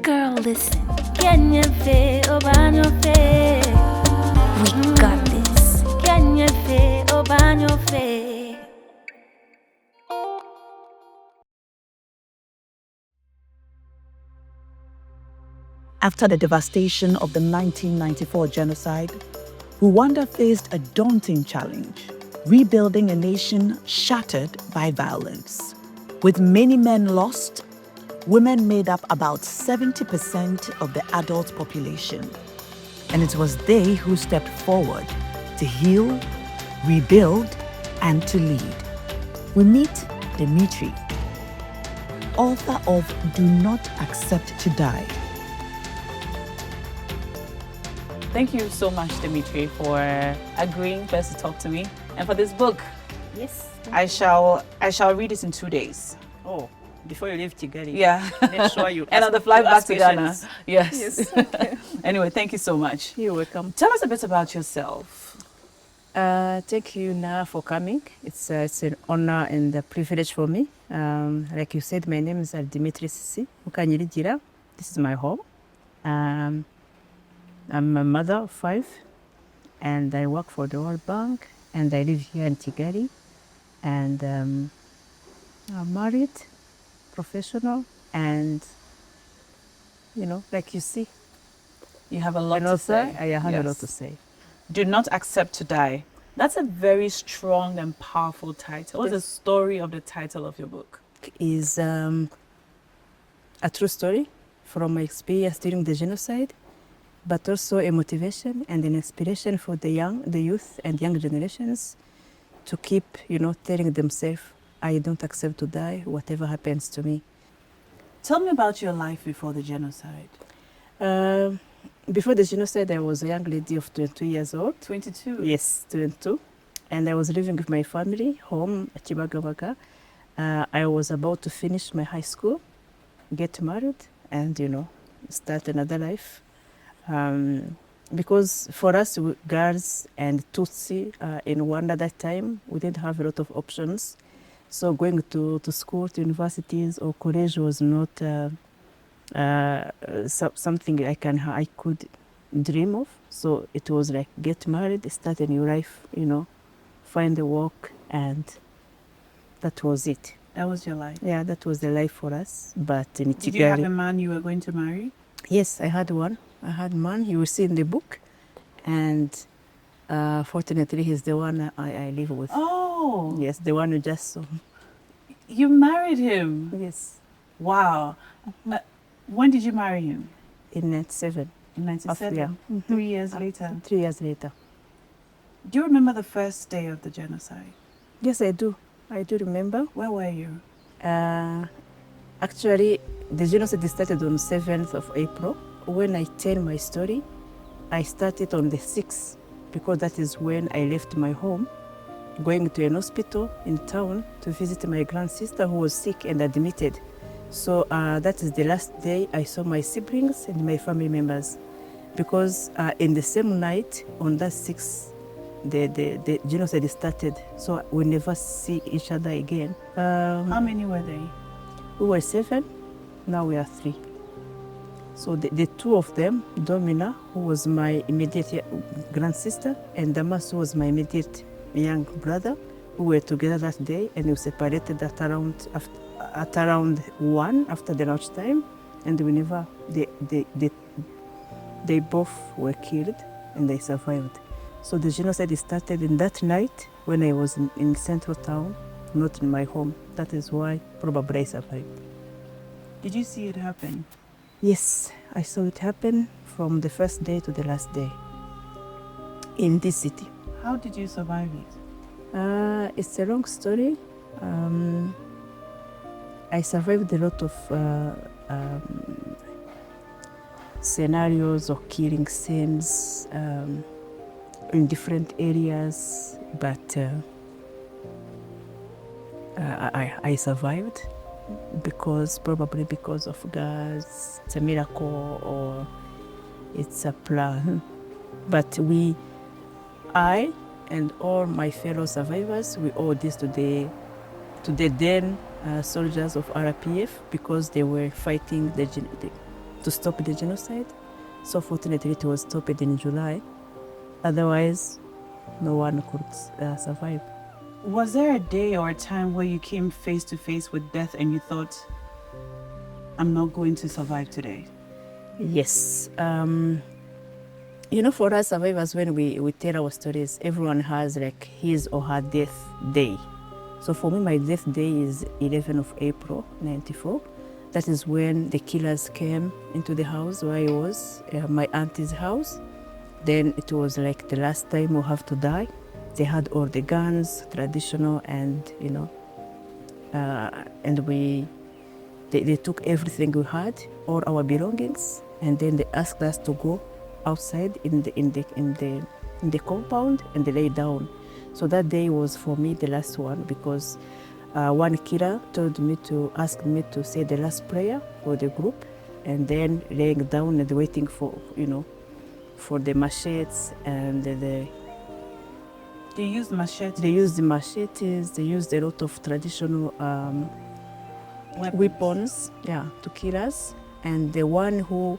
Girl, listen. Can you feel on your face? We got this. Can you feel on your face? After the devastation of the 1994 genocide, Rwanda faced a daunting challenge: rebuilding a nation shattered by violence. With many men lost, women made up about 70% of the adult population. And it was they who stepped forward to heal, rebuild, and to lead. We meet Dimitri, author of Do Not Accept to Die. Thank you so much, Dimitri, for agreeing first to talk to me and for this book. Yes. I shall read it in 2 days. Oh, before you leave Kigali. Yeah. Make sure you and on the flight back to Ghana. questions. Yes. Yes. Okay. Anyway, thank you so much. You're welcome. Tell us a bit about yourself. Thank you, Nara, for coming. It's an honor and a privilege for me. Like you said, my name is Dimitri Sisi Mukanyirigira. This is my home. I'm a mother of 5, and I work for the World Bank, and I live here in Kigali. And I'm married, professional, and like you see, You have a lot and to also say. I have a Yes. lot to say. Do Not Accept to Die. That's a very strong and powerful title. What's the Yes. story of the title of your book? Is a true story from my experience during the genocide, but also a motivation and an inspiration for the youth and young generations to keep, telling themselves, I don't accept to die, whatever happens to me. Tell me about your life before the genocide. Before the genocide, I was a young lady of 22 years old. 22? Yes, 22. And I was living with my family home at Chibagabaga. I was about to finish my high school, get married, and, start another life. Because for us, girls and Tutsi in Rwanda at that time, we didn't have a lot of options. So going to school, to universities or college was not something I could dream of. So it was like get married, start a new life, find a work, and that was it. That was your life? Yeah, that was the life for us. But in Did you have a man you were going to marry? Yes, I had one. I had one. You will see in the book. And fortunately, he's the one I live with. Oh! Yes, the one you just saw. You married him? Yes. Wow. When did you marry him? In 97. In 97? Yeah. 3 years later? 3 years later. Do you remember the first day of the genocide? Yes, I do. I do remember. Where were you? Actually, the genocide started on 7th of April. When I tell my story, I started on the 6th because that is when I left my home, going to an hospital in town to visit my grandsister who was sick and admitted. So that is the last day I saw my siblings and my family members. Because in the same night, on that 6th, the genocide started. So we never see each other again. How many were they? We were 7, now we are 3. So the 2 of them, Domina, who was my immediate grandsister, and Damas, who was my immediate young brother, who were together that day, and we separated at around 1 after the lunch time, and we never, they both were killed and they survived. So the genocide started in that night when I was in central town, not in my home. That is why probably I survived. Did you see it happen? Yes, I saw it happen from the first day to the last day in this city. How did you survive it? It's a long story. I survived a lot of scenarios or killing scenes in different areas, but I survived probably because of God. It's a miracle or it's a plan. But I and all my fellow survivors, we owe this to the then soldiers of RPF because they were fighting to stop the genocide. So fortunately, it was stopped in July. Otherwise, no one could survive. Was there a day or a time where you came face to face with death and you thought, I'm not going to survive today? Yes. For us survivors, when we tell our stories, everyone has like his or her death day. So for me, my death day is 11th of April, 94. That is when the killers came into the house where I was, my auntie's house. Then it was like the last time we have to die. They had all the guns, traditional, and they took everything we had, all our belongings, and then they asked us to go outside in the compound and they lay down. So that day was for me the last one because one killer asked me to say the last prayer for the group, and then laying down and waiting for the machetes and the. They used machetes? They used the machetes, they used a lot of traditional weapons, to kill us. And the one who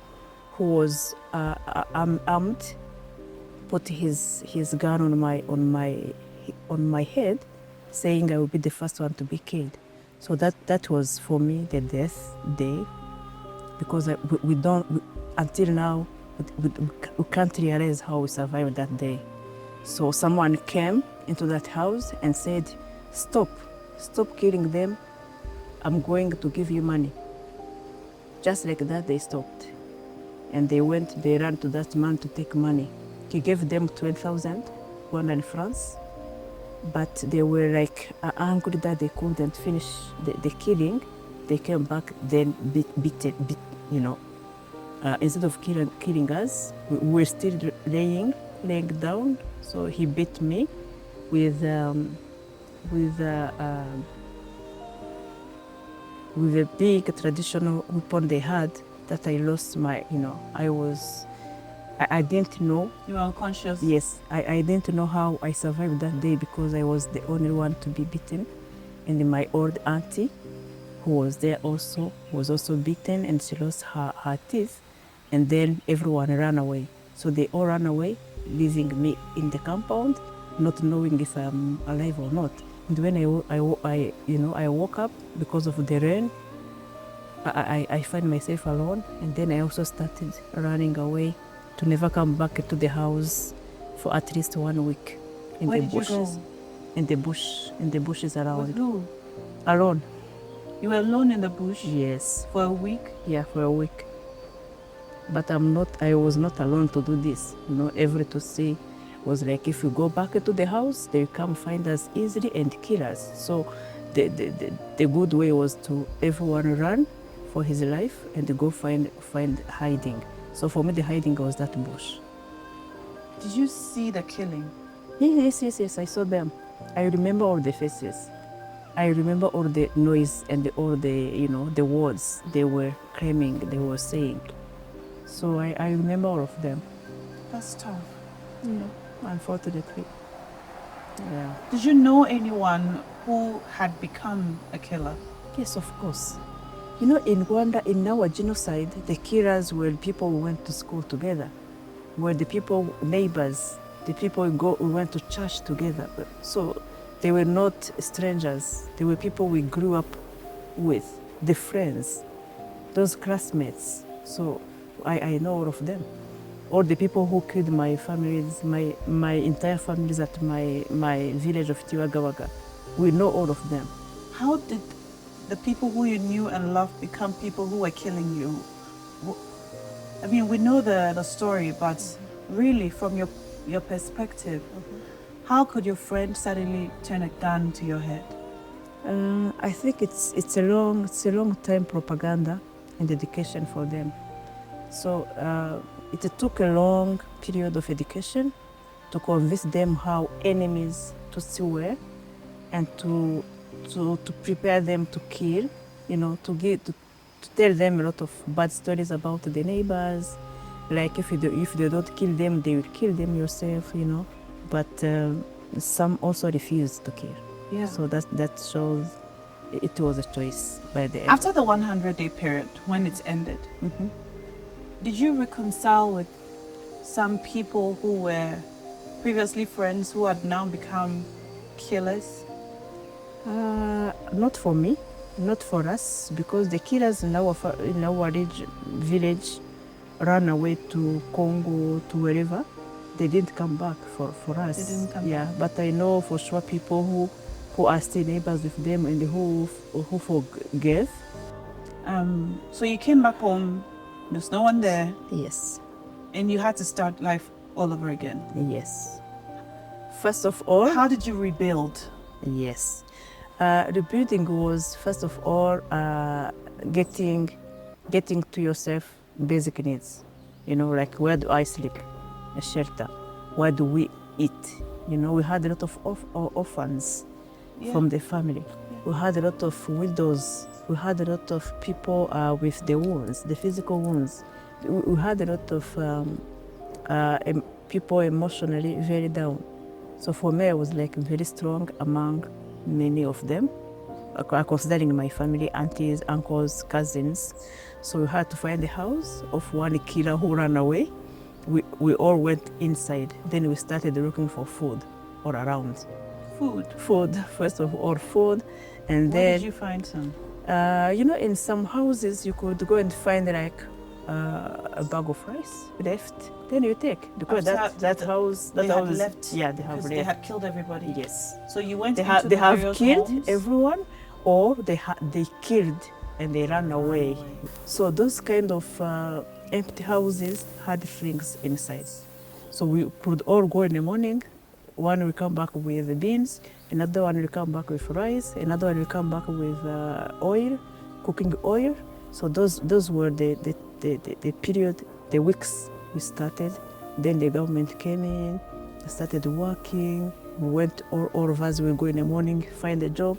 was armed put his gun on my head, saying I will be the first one to be killed. So that was for me the death day, because until now we can't realize how we survived that day. So someone came into that house and said, stop killing them, I'm going to give you money. Just like that, they stopped. And they ran to that man to take money. He gave them 12,000 Rwandan francs, but they were like angry that they couldn't finish the killing. They came back, then beat instead of killing us, we were still laying down. So he beat me with a big traditional weapon they had that I lost my, I didn't know. You were unconscious? Yes, I didn't know how I survived that day because I was the only one to be beaten. And my old auntie, who was there also, was also beaten and she lost her teeth. And then everyone ran away. So they all ran away, leaving me in the compound, not knowing if I'm alive or not. And when I woke up because of the rain, I find myself alone, and then I also started running away to never come back to the house for at least 1 week in Where the did you bushes. go? In the bushes around. With who? Alone. You were alone in the bush? Yes. For a week? Yeah, for a week. But I was not alone to do this. Every to see was like, if we go back to the house, they come find us easily and kill us. So the good way was to everyone run for his life and go find hiding. So for me, the hiding was that bush. Did you see the killing? Yes, I saw them. I remember all the faces. I remember all the noise and all the words they were claiming, they were saying. So I remember all of them. That's tough. Unfortunately. Yeah. Did you know anyone who had become a killer? Yes, of course. In Rwanda, in our genocide, the killers were people who went to school together, were the people, neighbors, the people who went to church together. So they were not strangers. They were people we grew up with, the friends, those classmates. So I know all of them. All the people who killed my families, my entire families at my village of Tiwagawaga. We know all of them. How did the people who you knew and loved become people who were killing you? I mean, we know the story, but really from your perspective, how could your friend suddenly turn a gun to your head? I think it's a long time propaganda and education for them. So it took a long period of education to convince them how enemies Tutsi were, and to prepare them to kill, to tell them a lot of bad stories about the neighbors, like if they don't kill them, they will kill them yourself, But some also refused to kill. Yeah. So that shows it was a choice by the end. After the 100-day period, when it's ended, did you reconcile with some people who were previously friends who had now become killers? Not for me, not for us, because the killers in our village ran away to Congo, to wherever. They didn't come back for us. They didn't come back. But I know for sure people who are still neighbors with them and who forgave. So you came back home, there's no one there, Yes. and you had to start life all over again. Yes. First of all, How did you rebuild? yes. Rebuilding was first of all getting to yourself basic needs. You know, like where do I sleep? A shelter. Where do we eat? You know, we had a lot of orphans from the family. We had a lot of widows. We had a lot of people with the wounds, the physical wounds. We had a lot of people emotionally very down. So for me, I was like very strong among many of them, considering my family, aunties, uncles, cousins. So we had to find the house of one killer who ran away. We all went inside. Then we started looking for food all around. Food, first of all, food. And Where then did you find some? you know, in some houses you could go and find like a bag of rice left. Then you take, because that house They had left. Yeah, they have Because left. they had killed everybody. Yes. So you went They into they have various killed homes? everyone, or they killed and they ran away. So those kind of empty houses had things inside. So we could all go in the morning. One will come back with the beans, another one will come back with rice, another one will come back with oil, cooking oil. So those were the period, the weeks we started. Then the government came in, started working. We went, all of us will go in the morning, find a job,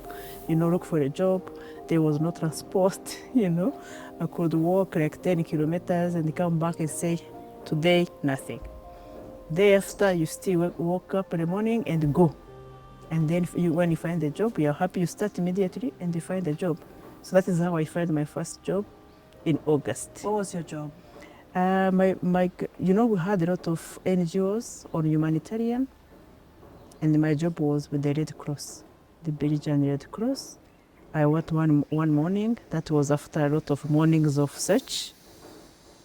you know, look for a job. There was no transport, you know. I could walk like 10 kilometers and come back and say, today, nothing. Day after, you still wake up in the morning and go. And then when you find a job, you're happy, you start immediately and you find a job. So that is how I found my first job in August. What was your job? You know, we had a lot of NGOs on humanitarian, and my job was with the Red Cross, the Belgian Red Cross. I went one morning. That was after a lot of mornings of search.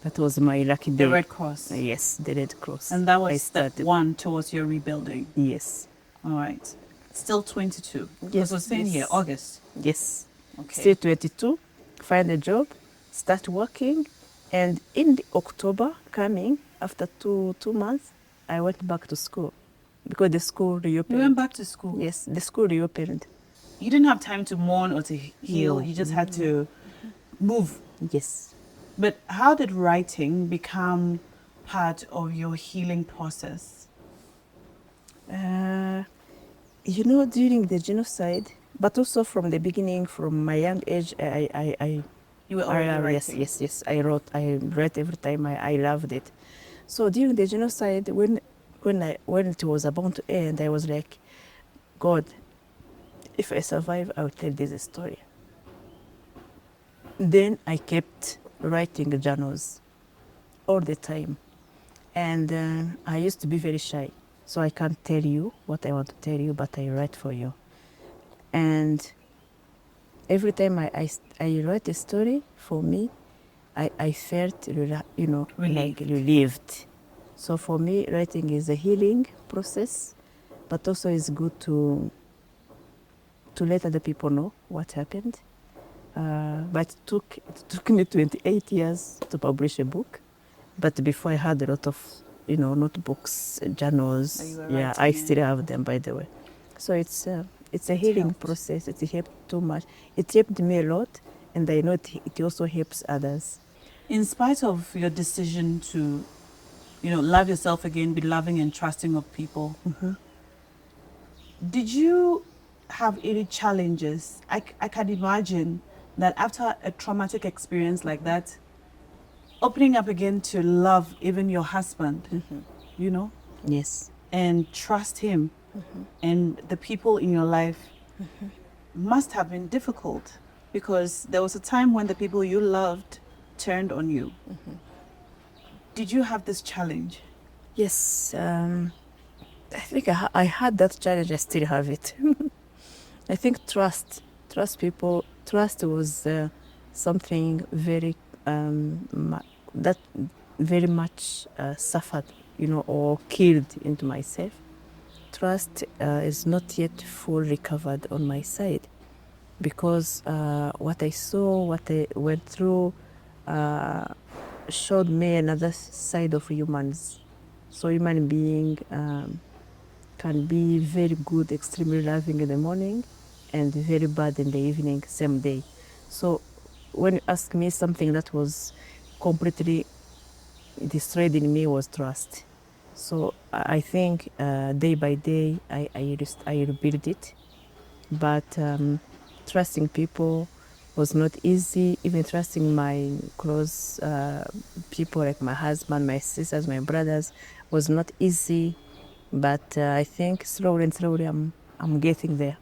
That was my lucky day. The Red Cross? Yes, the Red Cross. And that was step one towards your rebuilding? Yes. All right. Still 22? Yes. Because we're saying here, August? Yes. Okay. Still 22, find a job, start working. And in the October coming, after two months, I went back to school because the school reopened. You went back to school? Yes, the school reopened. You didn't have time to mourn or to heal. No. You just had to move. Yes. But how did writing become part of your healing process? You know, during the genocide, but also from the beginning, from my young age, You were already writing? Yes. I read every time. I loved it. So during the genocide, when it was about to end, I was like, God, if I survive, I will tell this story. Then I kept writing journals all the time. And I used to be very shy. So I can't tell you what I want to tell you, but I write for you. And every time I write a story, for me, I felt, you know, like relieved. So for me, writing is a healing process, but also it's good to let other people know what happened. But it took me 28 years to publish a book. But before I had a lot of, you know, notebooks, journals. Yeah, I still have them, by the way. So it's a healing process. It helped too much. It helped me a lot, and I know it also helps others. In spite of your decision to, you know, love yourself again, be loving and trusting of people, did you have any challenges? I can imagine that after a traumatic experience like that, opening up again to love even your husband, you know? Yes. And trust him and the people in your life. must have been difficult because there was a time when the people you loved turned on you. Did you have this challenge? Yes, I think I had that challenge. I still have it. I think trust people. Trust was something very that very much suffered, or killed into myself. Trust is not yet fully recovered on my side because what I saw, what I went through, showed me another side of humans. So human being can be very good, extremely loving in the morning, and very bad in the evening, same day. So when you ask me, something that was completely destroyed in me was trust. So I think day by day I rebuild it, but trusting people was not easy. Even trusting my close people like my husband, my sisters, my brothers was not easy. But I think slowly and slowly I'm getting there.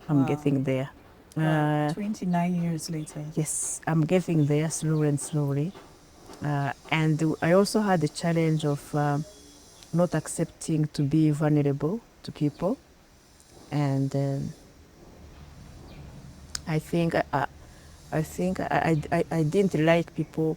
I'm Wow. getting there. 29 years later. Yes, I'm getting there slowly and slowly. And I also had the challenge of not accepting to be vulnerable to people. And I think I didn't like people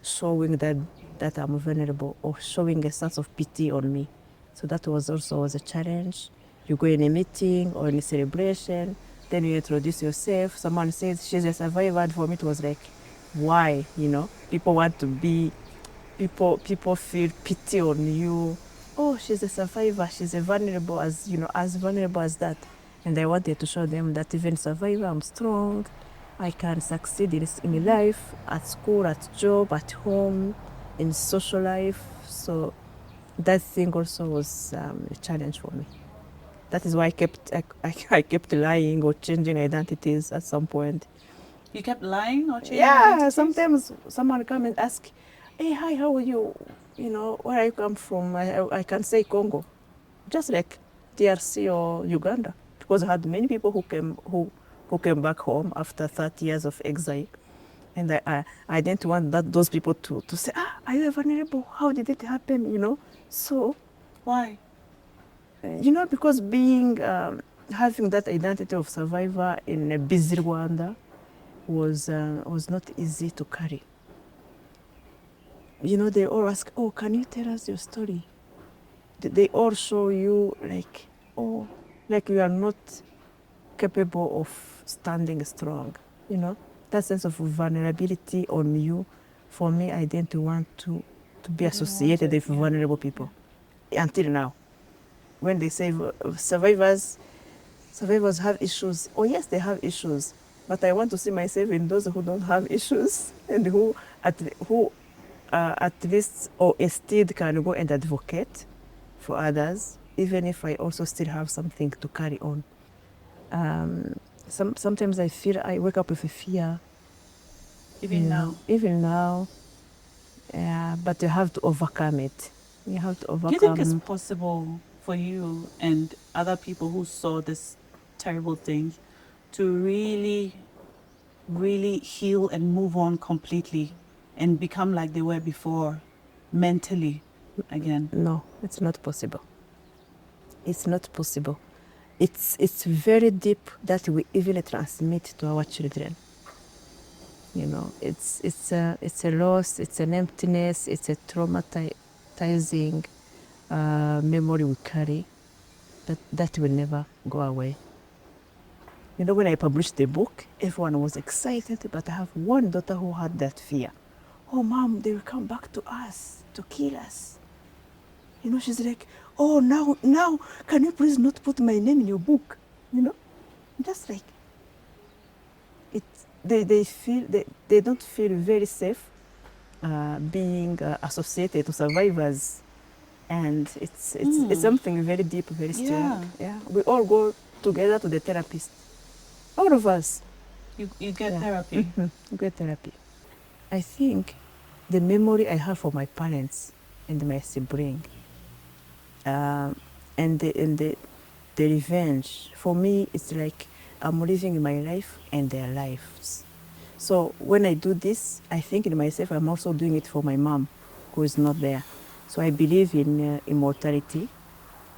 showing that I'm vulnerable or showing a sense of pity on me. So that was also a challenge. You go in a meeting or in a celebration, then you introduce yourself. Someone says she's a survivor, and for me it was like, why? People want to be, people feel pity on you. Oh, she's a survivor. She's a vulnerable as vulnerable as that. And I wanted to show them that even survivor, I'm strong. I can succeed in life, at school, at job, at home, in social life. So that thing also was a challenge for me. That is why I kept lying or changing identities at some point. You kept lying or changing Yeah, identities? sometimes someone come and ask, hey, hi, how are you? Where I come from, I can say Congo, just like DRC or Uganda, because I had many people who came back home after 30 years of exile. And I didn't want those people to say, are you vulnerable? How did it happen? So, Why? because being, having that identity of survivor in a busy Rwanda was not easy to carry. They all ask, oh, can you tell us your story? They all show you like, oh, like you are not capable of standing strong. That sense of vulnerability on you. For me, I didn't want to be associated with vulnerable people until now. When they say survivors have issues, oh yes, they have issues, but I want to see myself in those who don't have issues and who at least or instead can go and advocate for others, even if I also still have something to carry on. Sometimes I feel I wake up with a fear. Even now? Even now. Yeah, but you have to overcome it. You have to overcome. Do you think it's possible for you and other people who saw this terrible thing to really, really heal and move on completely and become like they were before, mentally again? No, it's not possible. It's not possible. It's very deep that we even transmit to our children. It's a loss, it's an emptiness, it's a traumatizing memory we carry that will never go away. When I published the book, everyone was excited, but I have one daughter who had that fear. Oh, Mom, they will come back to us to kill us. She's like, oh, now, can you please not put my name in your book? Just like, they don't feel very safe being associated to survivors. And it's something very deep, very strong. Yeah. We all go together to the therapist. All of us. You get therapy? You get therapy. I think the memory I have for my parents and my sibling, and the revenge, for me, it's like I'm living my life and their lives. So when I do this, I think in myself, I'm also doing it for my mom, who is not there. So I believe in immortality.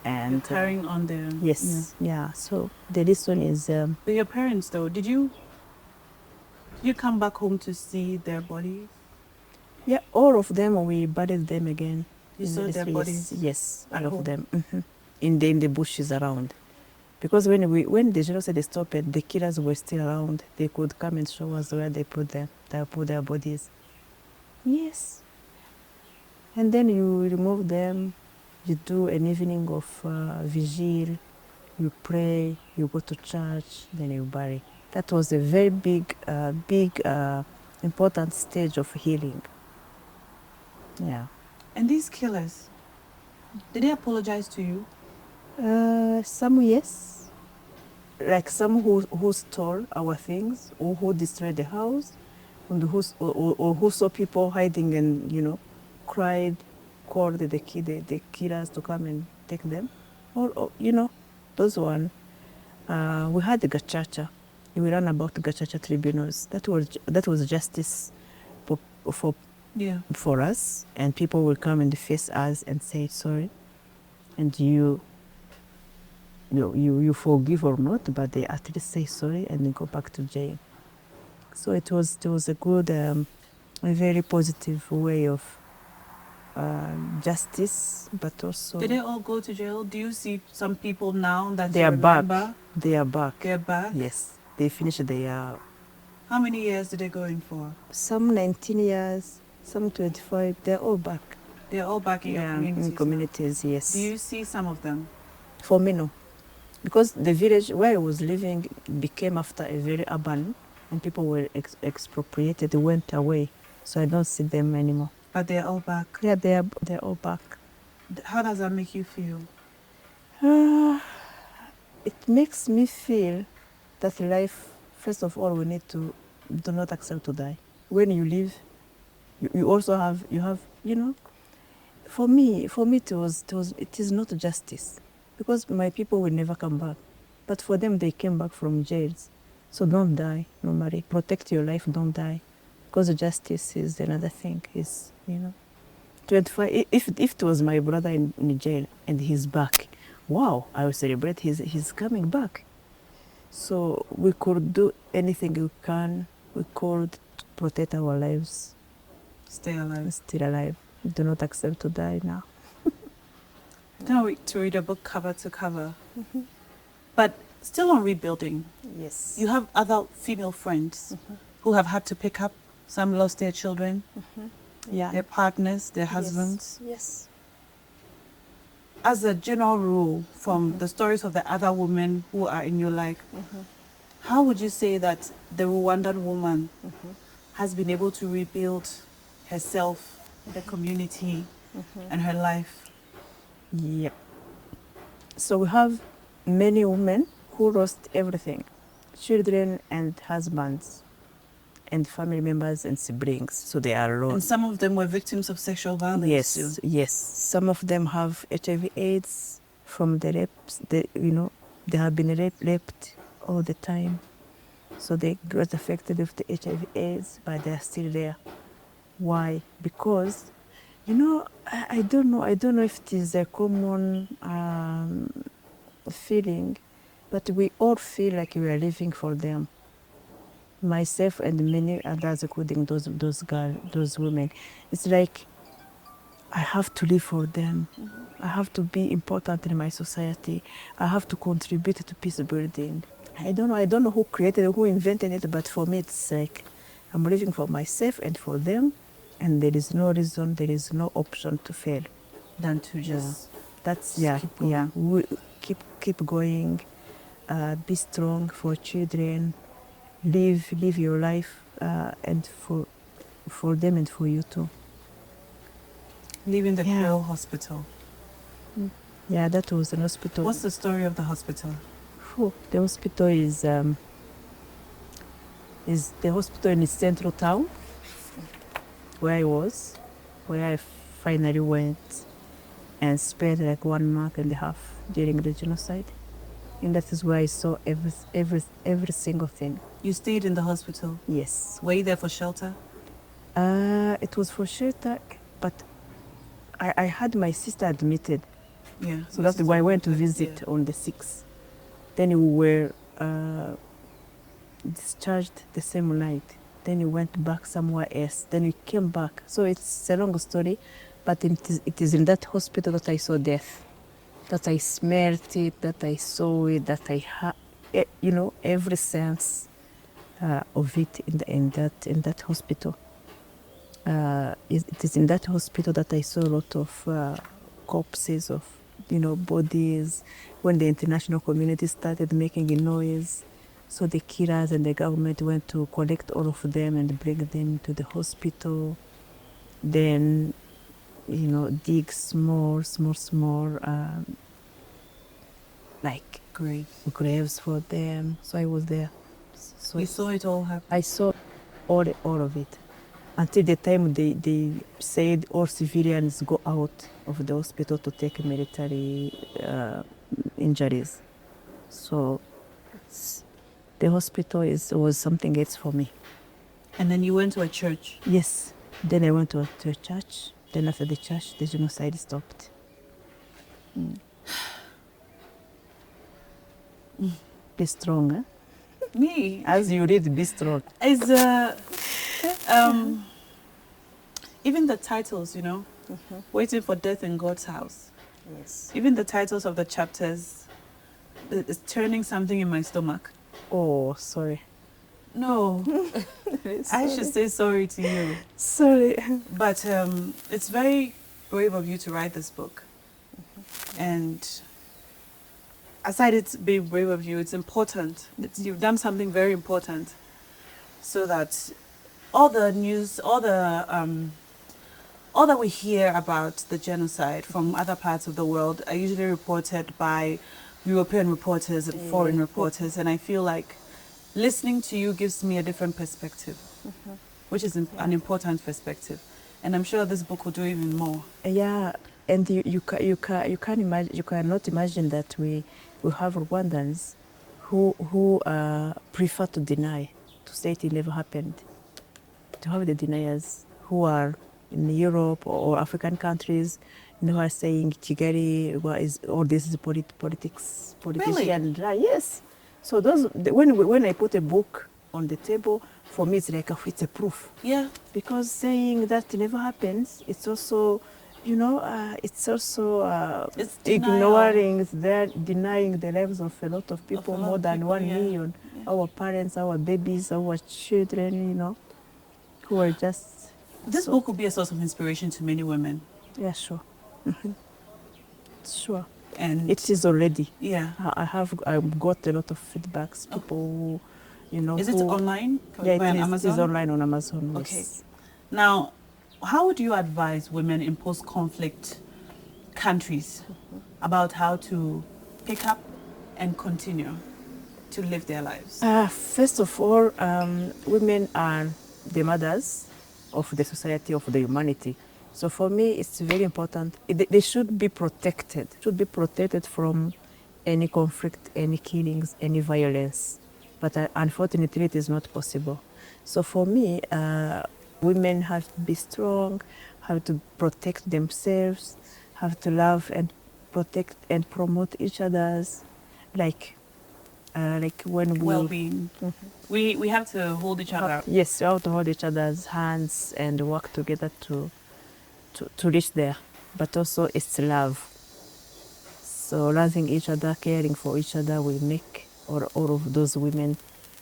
And Carrying on there. yes, yeah. So the lesson is But your parents, though, did you come back home to see their bodies? yeah, all of them, we buried them again. You in saw the their streets. bodies Yes, at all home? of them. In the bushes around. Because when the genocide stopped, the killers were still around. They could come and show us where they put them. They put their bodies. Yes. And then you remove them. You do an evening of vigil. You pray. You go to church. Then you bury. That was a very big, important stage of healing. Yeah. And these killers, did they apologize to you? Some yes, like some who stole our things or who destroyed the house, and or who saw people hiding and cried, called the killers to come and take them, or those one. We had the gachacha. We ran about gachacha tribunals. That was justice for Yeah. for us, and people will come and face us and say sorry, and you forgive or not, but they at least say sorry and then go back to jail. So it was a good, a very positive way of justice, but also Did they all go to jail? Do you see some people now that they you are remember? back. They are back. They're back? Yes, they finished their. How many years did they go in for? Some 19 years, some 25. They're all back. They're all back in your communities. In communities, now. yes. Do you see some of them? For me, no. Because the village where I was living became after a very urban, and people were expropriated, they went away. So I don't see them anymore. But they're all back. Yeah, they're all back. How does that make you feel? It makes me feel that life, first of all, we need to do not accept to die. When you live, you also have, for me, it is not justice. Because my people will never come back. But for them, they came back from jails. So don't die, normally. Protect your life, don't die. Because justice is another thing, 25, if it was my brother in jail and he's back, wow, I will celebrate he's coming back. So we could do anything we can. We could protect our lives. Stay alive. Still alive. Do not accept to die now. Now to read a book cover to cover. But still on rebuilding. Yes. You have other female friends who have had to pick up. Some lost their children, Yeah. their partners, their husbands. Yes. As a general rule, from the stories of the other women who are in your life, how would you say that the Rwandan woman has been able to rebuild herself, the community, and her life? Yep. So we have many women who lost everything, children and husbands and family members and siblings. So they are alone. And some of them were victims of sexual violence. Yes, yes. Some of them have HIV/AIDS from the rapes. They have been raped all the time. So they got affected with the HIV/AIDS, but they are still there. Why? Because, I don't know. I don't know if it is a common feeling, but we all feel like we are living for them. Myself and many others, including those women. It's like I have to live for them. I have to be important in my society. I have to contribute to peace building. I don't know who created it, who invented it, but for me it's like I'm living for myself and for them, and there is no reason, there is no option to fail. Than to just Keep going. We keep going. Be strong for children. Live your life, and for them and for you too. Live in the Pearl Hospital. Yeah, that was an hospital. What's the story of the hospital? The hospital is the hospital in the central town where I was, where I finally went and spent like 1.5 months during the genocide. And that is where I saw every single thing. You stayed in the hospital. Yes. Were you there for shelter? It was for shelter, but I had my sister admitted. Yeah. So that's why I went to visit on the 6th. Then we were discharged the same night. Then we went back somewhere else. Then we came back. So it's a long story, but it is in that hospital that I saw death, that I smelled it, that I saw it, that I had, every sense of it in that hospital. It is in that hospital that I saw a lot of corpses of, bodies. When the international community started making a noise, so the killers and the government went to collect all of them and bring them to the hospital. Then, dig small, like graves for them. So I was there. So You saw it all happen. I saw all of it. Until the time they said all civilians go out of the hospital to take military injuries. So the hospital was something else for me. And then you went to a church. Yes. Then I went to a church. Then after the church, the genocide stopped. Be strong, huh? Me? As you read, be strong. Is even the titles, Waiting for Death in God's House. Yes. Even the titles of the chapters is turning something in my stomach. Oh, sorry. No, I should say sorry to you. Sorry. But it's very brave of you to write this book. And aside it being brave of you, it's important. You've done something very important so that all the news, all that we hear about the genocide from other parts of the world are usually reported by European reporters and foreign reporters. And I feel like listening to you gives me a different perspective, which is an important perspective. And I'm sure this book will do even more. Yeah, and you can imagine, you cannot imagine that we have Rwandans who prefer to deny, to say it never happened. To have the deniers who are in Europe or African countries, who are saying Kigali, this is politics, politician. Really? Yes. So when I put a book on the table, for me it's like it's a proof. Yeah. Because saying that never happens, it's also, it's ignoring, they're denying the lives of a lot of people, more than 1 million. Yeah. Our parents, our babies, our children, who are just... This book will be a source of inspiration to many women. Yeah, sure. Sure. And it is already. Yeah. I've got a lot of feedbacks. People, Is it online? Yeah, it is online on Amazon. Yes. Okay. Now, how would you advise women in post-conflict countries about how to pick up and continue to live their lives? First of all, women are the mothers of the society, of the humanity. So for me, it's very important. They should be protected. Should be protected from any conflict, any killings, any violence. But unfortunately, it is not possible. So for me, women have to be strong, have to protect themselves, have to love and protect and promote each other's, like when we... well-being. We have to hold each other. Yes, we have to hold each other's hands and work together to reach there. But also it's love. So loving each other, caring for each other will make all of those women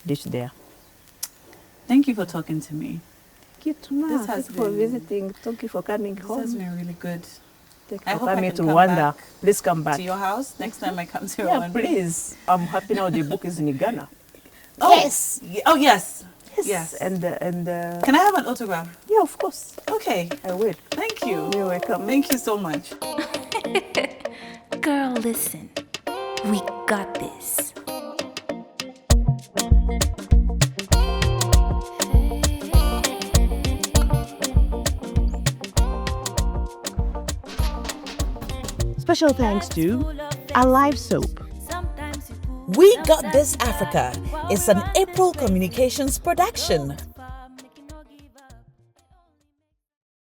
reach there. Thank you for talking to me. Thank you too much. Thank you for visiting. Thank you for coming home. This has been really good. Thank you for coming to Rwanda. Please come back. To your house next time I come to Rwanda. Rwanda. Please. I'm happy now the book is in Ghana. Oh, yes. Oh, yes. Yes. And can I have an autograph? Yeah, of course. Okay. I will. Thank you. You're welcome. Thank you so much. Girl, listen. We got this. Special thanks to Alive Soap, We Got This Africa is an April Communications production.